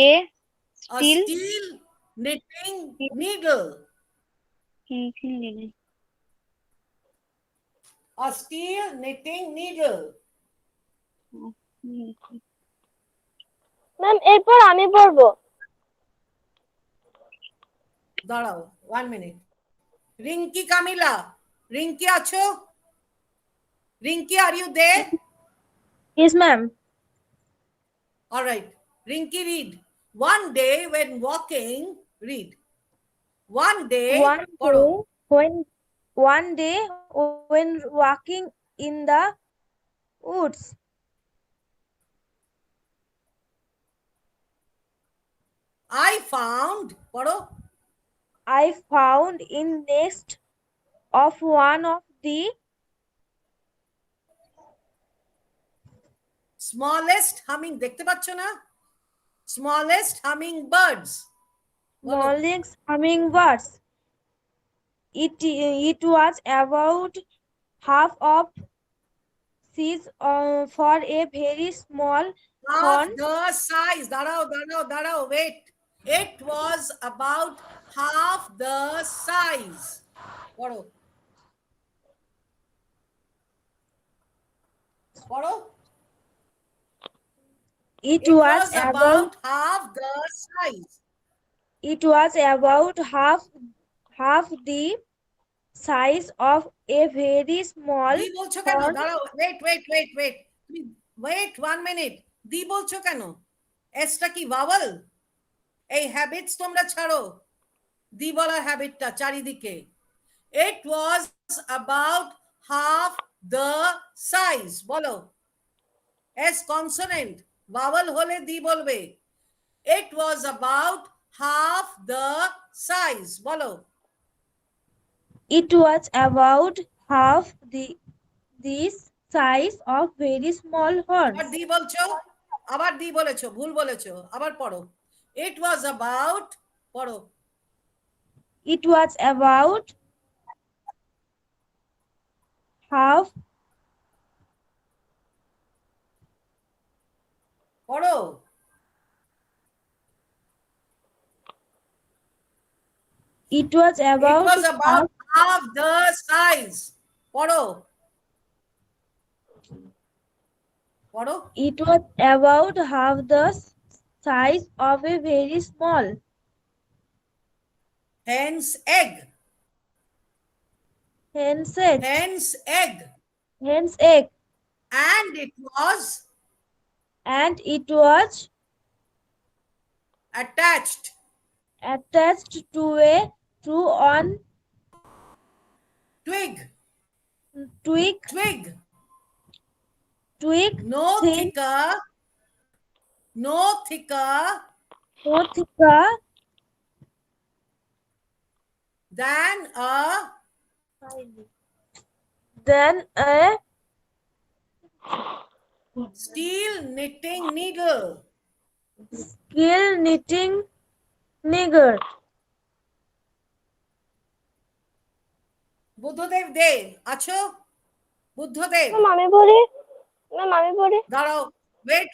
a a steel steel knitting needle. needle. A steel knitting needle. Ma'am এরপর আমি পড়বো। দাঁড়াও 1 minute. Rinki কামিলা, রিঙ্কি আছো? Rinki, are you there? Yes, ma'am. All right. Rinki, read. One day when walking, read. One day, পড়ো। One day when walking in the woods, I found, পড়ো। I found in nest of one of the smallest humming, দেখতে পাচ্ছ না? Smallest humming birds. বলো। smallest hummingbirds. It was about half of size for a very small Half horn. the size. দাঁড়াও, wait. It was about half the size. পড়ো। পড়ো। It It was was about half the size. It was about half the size of a very small দি বলছো কেন? horn. দাঁড়াও, wait 1 minute. দি বলছো কেন? এসটা কি ভাওয়াল? এই হ্যাবিটস তোমরা ছাড়ো। দি বলার হ্যাবিটটা চারিদিকে। It was about half the size. বলো। এস কনসোনেন্ট, ভাওয়াল হলে দি বলবে। It was about half the size. বলো। It was about half the size of very small আবার horns. দি বলছো, আবার দি বলেছো, ভুল বলেছো, আবার পড়ো। It was about, পড়ো। It was about half পড়ো। It was It about was about half the size. পড়ো। পড়ো। It was about half the size of a very small Hen's egg. hen's egg. Hen's egg. Hen's egg, And it was attached to on twig. twig No thin, thicker no thicker than a than a steel knitting needle. steel knitting needle. Buddhadeb দে আছো? Buddhadeb, ma'am আমি পড়ি। Ma'am আমি পড়ি। দাঁড়াও, wait,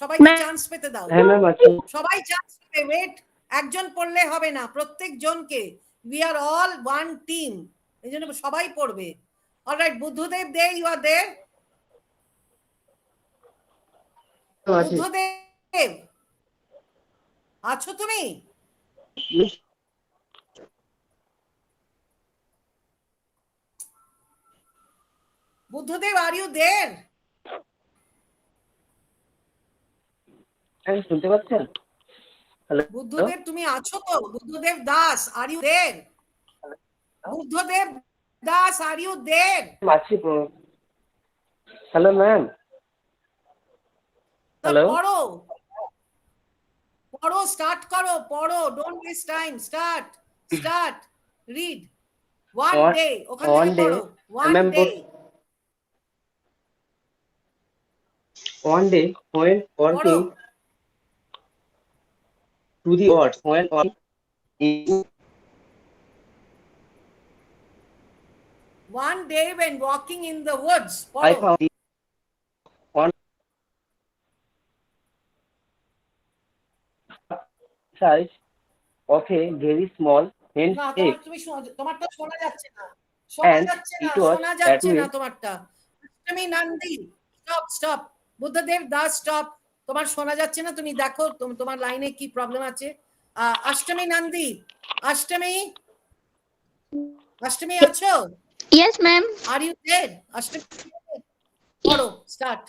সবাইকে chance পেতে দাও। হ্যাঁ ম্যাম আছি। সবাই চান্স পেতে, ওয়েট। একজন পড়লে হবে না, প্রত্যেক জনকে। We are all one team, এই জন্য সবাই পড়বে। Alright, Buddhadev De, you are there? আছি। বুদ্ধদেব আছো তুমি? Buddhadev, are you there? শুনতে পাচ্ছেন? হ্যালো বুদ্ধদেব তুমি আছো তো? Buddhadev Das, are you there? Buddhadev Das, are you there? আছি। Hello ma'am. Hello? পড়ো পড়ো, স্টার্ট করো, পড়ো, don't waste time, start read. One One- day, ওখান one থেকে day, পড়ো, one ma'am, day. One day, when পড়ো, walking to the woods, when walking in one day when walking in the woods, I পড়ো। found the one size of a very small hen না, egg, তোমারটা শোনা যাচ্ছে না, শোনা and যাচ্ছে না, it was শোনা যাচ্ছে না hatching. তোমারটা। Ashtami Nandi, stop, Buddhadeb Das, stop. তোমার শোনা যাচ্ছে না, তুমি দেখো তোমার লাইনে কি প্রবলেম আছে। অষ্টমী নন্দী, অষ্টমী আছো? Yes, ma'am. আর ইউ দেয়ার? অষ্টমী, পড়ো, স্টার্ট।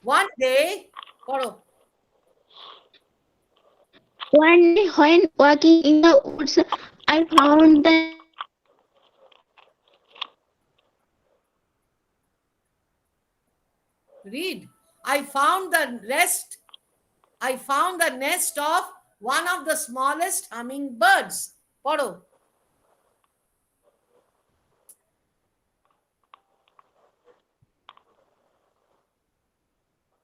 ওয়ান ডে, পড়ো। One day when walking in the woods, I found the Read. I found the nest of one of the smallest hummingbirds. পড়ো।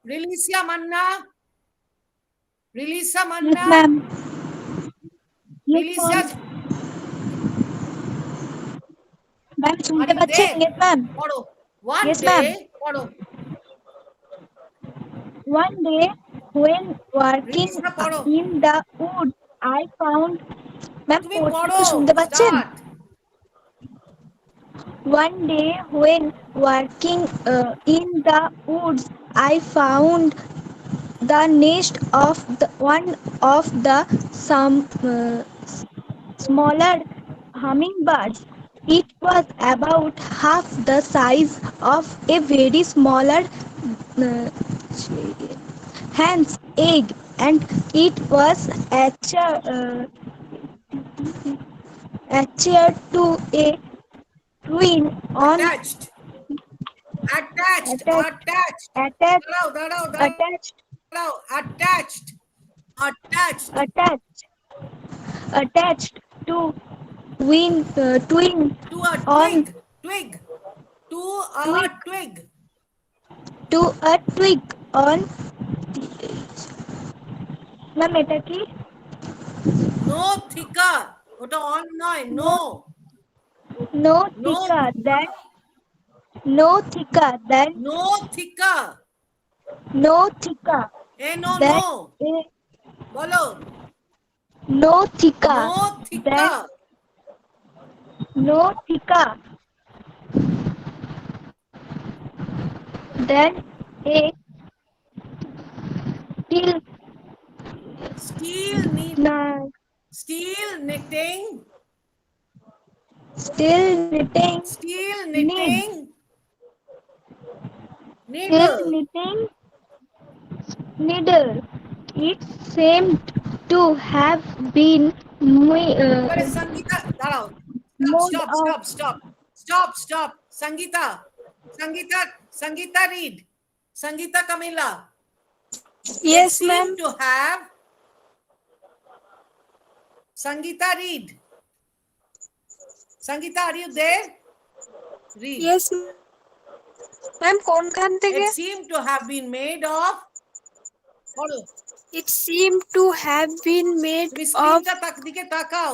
রিলিসা মান্না, রিলিসা, ম্যাম শুনতে Are you পাচ্ছেন? there? Yes, ma'am. পড়ো। One Yes, day, ma'am. পড়ো। One day when working রিলিসা, পড়ো। in the woods, I found ma'am তুমি পড়তে পড়ো, তো শুনতে পাচ্ছেন? start. One day when working in the woods, I found the nest of one of the smaller hummingbirds. It was about half the size of a very smaller hen's egg, and it was attached to a twin on Attached. attached দাঁড়াও। attached attached to twin To a on twig. to a twig on ma'am এটা কি? No thicker. ওটা on নয়, no. No thicker than No thicker. no thicker No. than a বলো। no thicker No thicker. no thicker than a Steel knitting. needle. It seemed to have been এবারে সঙ্গীতা, দাঁড়াও। Mode Stop. Sangita, read. Sangita Kamila. Yes, Seem ma'am. to have. Sangita, read. Sangita, are you there? Read. Yes, ma'am. কোনখান থেকে? It seemed to have been made of. পড়ো। It seemed to have been made তুমি of স্ক্রিনটা দিকে তাকাও।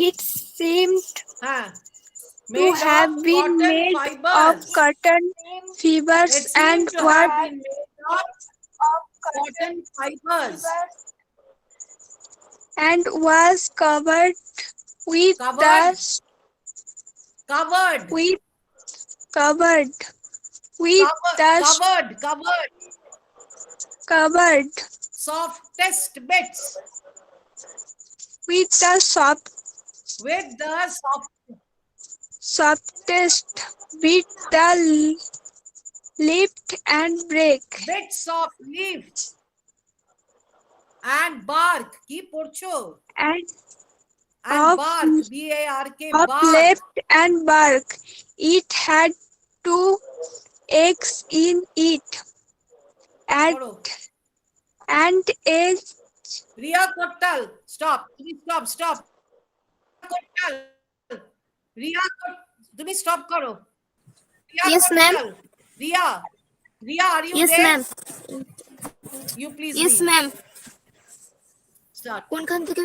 it seemed হ্যাঁ। to have been made of cotton fibers It seemed and to have been made of cotton fibers. and was covered with Covered. the Covered. with covered with the covered softest bits. with the softest with the lift and break bits of leaves and bark. কি পড়ছো? and And of bark, BARK, of bark. left and bark. It had two eggs in it, and পড়ো। a Riya Kottal, stop, stop. Kottal, Riya, তুমি stop করো। Riya Yes, ma'am. কোট্টাল, Riya, are you Yes, there? ma'am. You please Yes, read. ma'am. Start. কোনখান থেকে?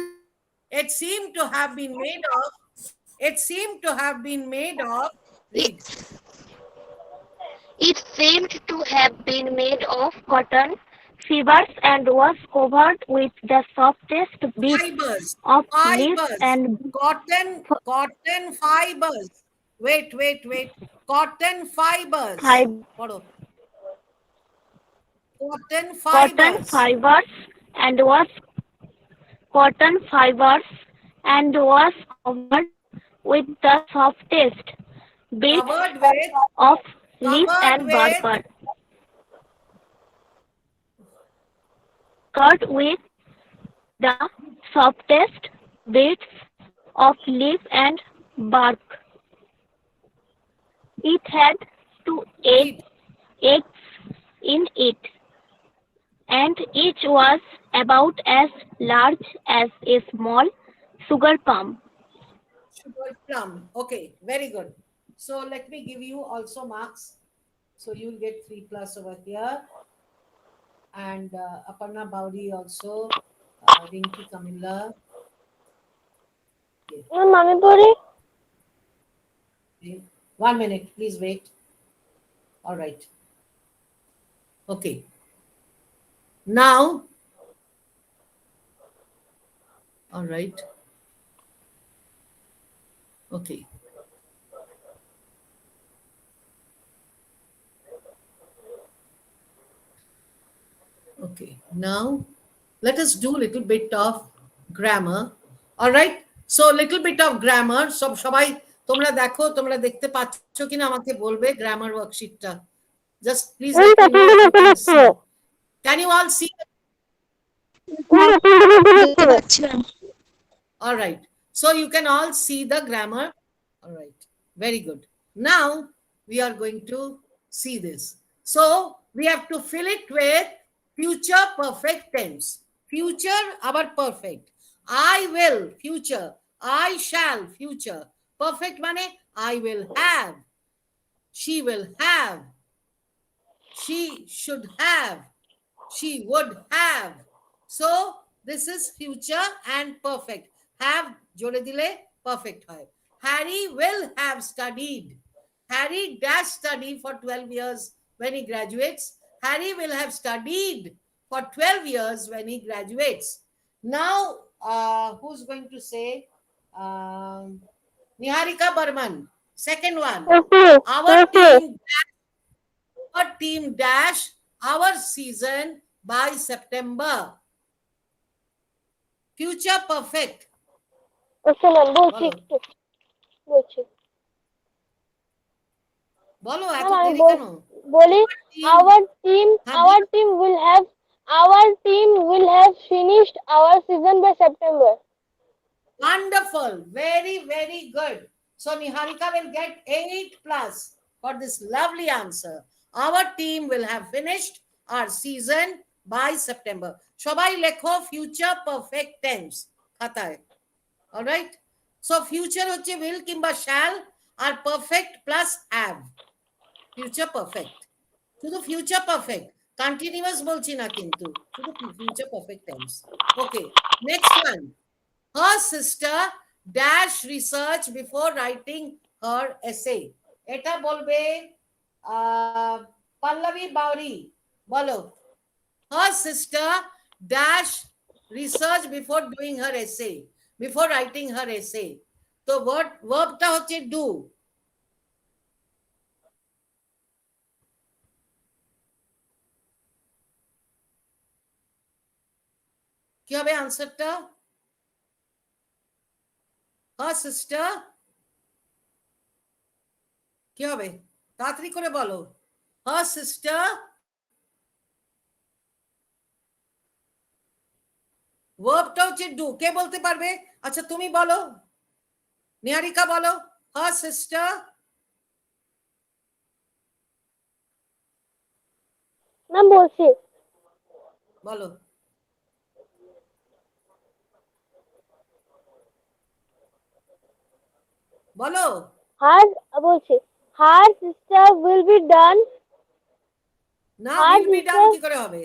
It seemed to have been made of. Read. It seemed to have been made of cotton fibers and was covered with the softest bits Fibers. of leaves and Cotton fibers. Wait. Cotton fibers. পড়ো। Cotton cotton fibers. fibers and was covered with the softest bits Covered with of leaves covered and with bark. Covered with the softest bits of leaf and bark. It had two eggs in it, and each was about as large as a small sugar plum. sugar plum. Okay, very good. So let me give you also marks. So you'll get 3+ over here. And Aparna Bauri also, Rinki Kamila. Mami pori. Okay. 1 minute, please wait. All right. Okay. Now, all right. Okay. Okay, now let us do a little bit of grammar. All right, so little bit of grammar. সবাই তোমরা দেখো, তোমরা দেখতে পাচ্ছ কিনা আমাকে বলবে grammar ওয়ার্কশিটটা। Just please let me know if you can see. Can you all see? All right, so you can all see the grammar. All right, very good. Now we are going to see this. So we have to fill it with future perfect tense. Future, our perfect. I will, future. I shall, future. Perfect mane, I will have. She will have. She should have. She would have. So this is future and perfect. Have jode dile perfect hoy. Harry will have studied. Harry does study for 12 years when he graduates. Harry will have studied for 12 years when he graduates. Now, who's going to say? Niharika Burman. Second one. Our team dash our season by September. Future perfect. Okay, ma'am. বলছি। বলো এত Ma'am, দেরি কেন? বলি our team will have finished our season by September. Wonderful. Very, very good. So Niharika will get 8+ for this lovely answer. Our team will have finished our season by September. সবাই লেখো future perfect tense খাতায়। All right? So future হচ্ছে will কিংবা shall R perfect plus have. Future perfect. শুধু future perfect. Continuous বলছি না কিন্তু। শুধু future perfect tense. Okay. Next one. Her sister dash research before writing her essay. এটা বলবে Pallavi Bauri. বলো। Her sister dash research before doing her essay. Before writing her essay. তো verbটা হচ্ছে do. কি হবে আনসারটা? Her sister কি হবে? তাড়াতাড়ি করে বলো। Her sister ভার্বটা হচ্ছে ডু। কে বলতে পারবে? আচ্ছা তুমি বলো, নিহারিকা বলো। Her sister ম্যাম বলছি বলো। বলো। হার বলছি her sister will be done না, Her will be done sister- কি করে হবে?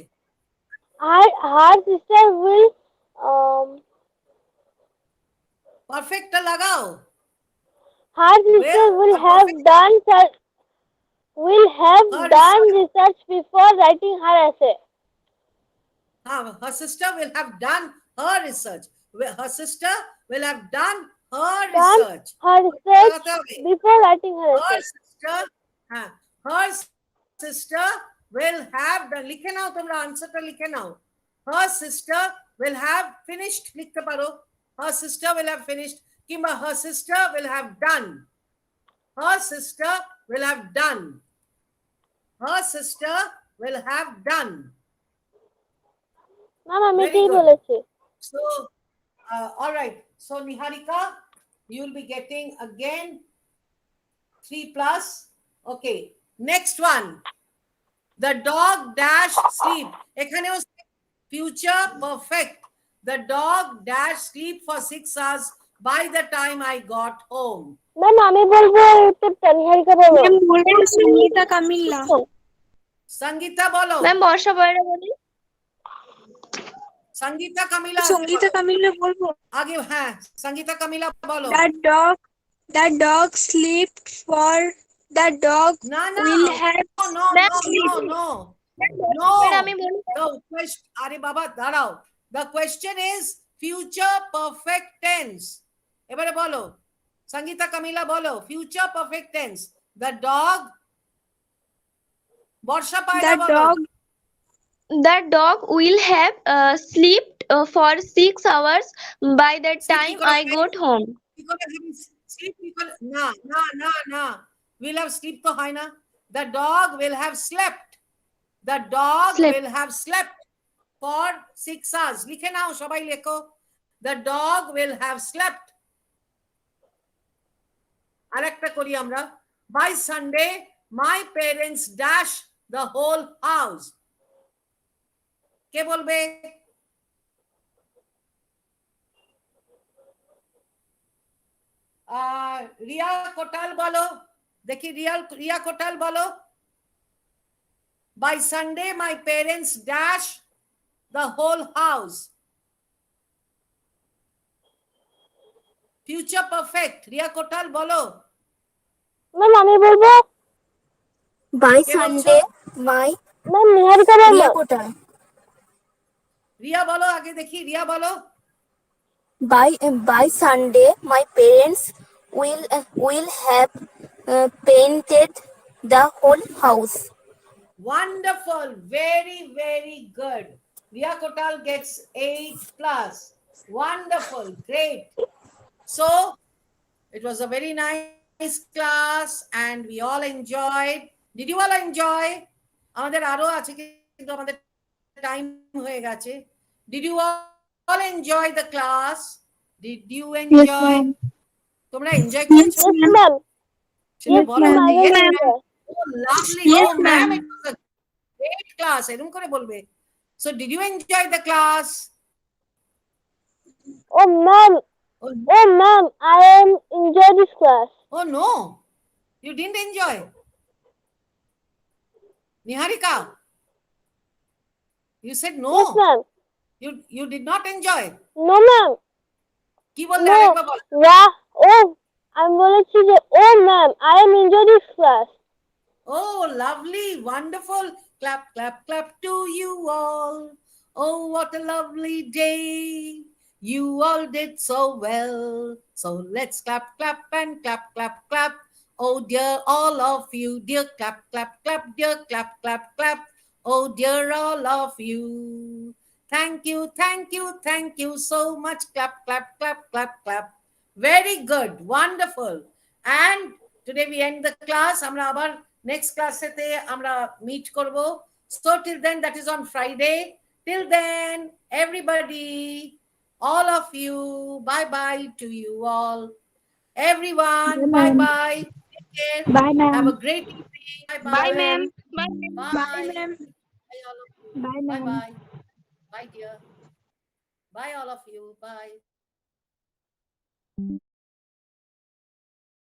her sister will পারফেক্টটা লাগাও। her sister will a have perfect- done will have Her done research. research before writing her essay. Her sister will have done her research. Her sister will have done her Done research. her research লাগাতে হবে। before writing her Her essay. sister, her sister will have done, লিখে নাও তোমরা আনসারটা লিখে নাও। Her sister will have finished, লিখতে পারো। Her sister will have finished কিংবা her sister will have done. Her sister will have done. Her sister will have done. Ma'am আমি Very ঠিক good. বলেছি So, all right. So, Niharika, you'll be getting again 3 plus. Okay. Next one. The dog dash sleep. এখানেও future perfect. The dog dash sleep for 6 hours by the time I got home. Ma'am আমি বলবো উত্তরটা নিহারিকা বলো Sangeeta কামিল্লা Sangeeta bolo. Ma'am বর্ষা বয়রা বলি। Sangeeta Kamila. Sangeeta কামিল্লা বলবো আগে হ্যাঁ Sangeeta Kamila bolo. the dog slept for the dog না না will have no Ma'am, no. বয়রা আমি বলি। The question, আরে বাবা দাঁড়াও। The question is future perfect tense. এবারে বলো সঙ্গীতা কামিলা বলো future perfect tense. The dog বর্ষা পায়রা the বলো The dog will have slept for 6 hours by the time I got home. কি করে sleep কি করে না will have sleep তো হয় না the dog will have slept the dog Slept. will have slept for 6 hours লিখে নাও সবাই লেখো the dog will have slept আরেকটা করি আমরা by Sunday my parents dash the whole house কে বলবে রিয়া কোটাল বলো দেখি রিয়া কোটাল বলো by Sunday my parents dash the whole house future perfect Riya কোটাল বলো ম্যাম আমি বলবো By কে বলছো? Sunday, my ম্যাম নিহারিকা বলবো Kotal. রিয়া বলো আগে দেখি রিয়া বলো By Sunday, my parents will have painted the whole house. wonderful very good Riya Kotal gets 8 plus wonderful great so it was a very nice class and we all enjoyed did you all enjoy আমাদের আরো আছে কিন্তু আমাদের time হয়ে গেছে did you all enjoy the class did you enjoy তোমরা enjoy করেছো Yes, ma'am. সেটা Yes, বলো ma'am. I will Yes, enjoy. Oh, lovely. Yes, oh, ma'am. ma'am. It was a great class. এরকম করে বলবে. So, did you enjoy the class? Oh, ma'am. Oh, Oh, ma'am. I am enjoy this class. oh no. You didn't enjoy. Niharika. You said Yes, no. ma'am. You did not enjoy. No, ma'am. কি বললে No. আরেকবার বল। Yeah. Oh, আমি বলেছি যে oh, ma'am. I am enjoy this class. Oh, lovely, wonderful. Clap, clap, clap to you all. Oh, what a lovely day. You all did so well. So let's clap, clap, and clap, clap, clap. Oh, dear, all of you, dear, clap, clap, clap, dear, clap, clap, clap. Oh, dear, all of you. Thank you so much. Clap, clap, clap, clap, clap. Very good, wonderful. And today we end the class. আমরা আবার next class এতে আমরা meet করব. So till then, that is on Friday. Till then, everybody, all of you, bye to you all. Everyone, bye. Take care. Bye, ma'am. Have a great evening. Bye, ma'am. Bye. Bye, ma'am. Bye, all of you. Bye, Bye ma'am. bye. Bye, dear. Bye, all of you. Bye.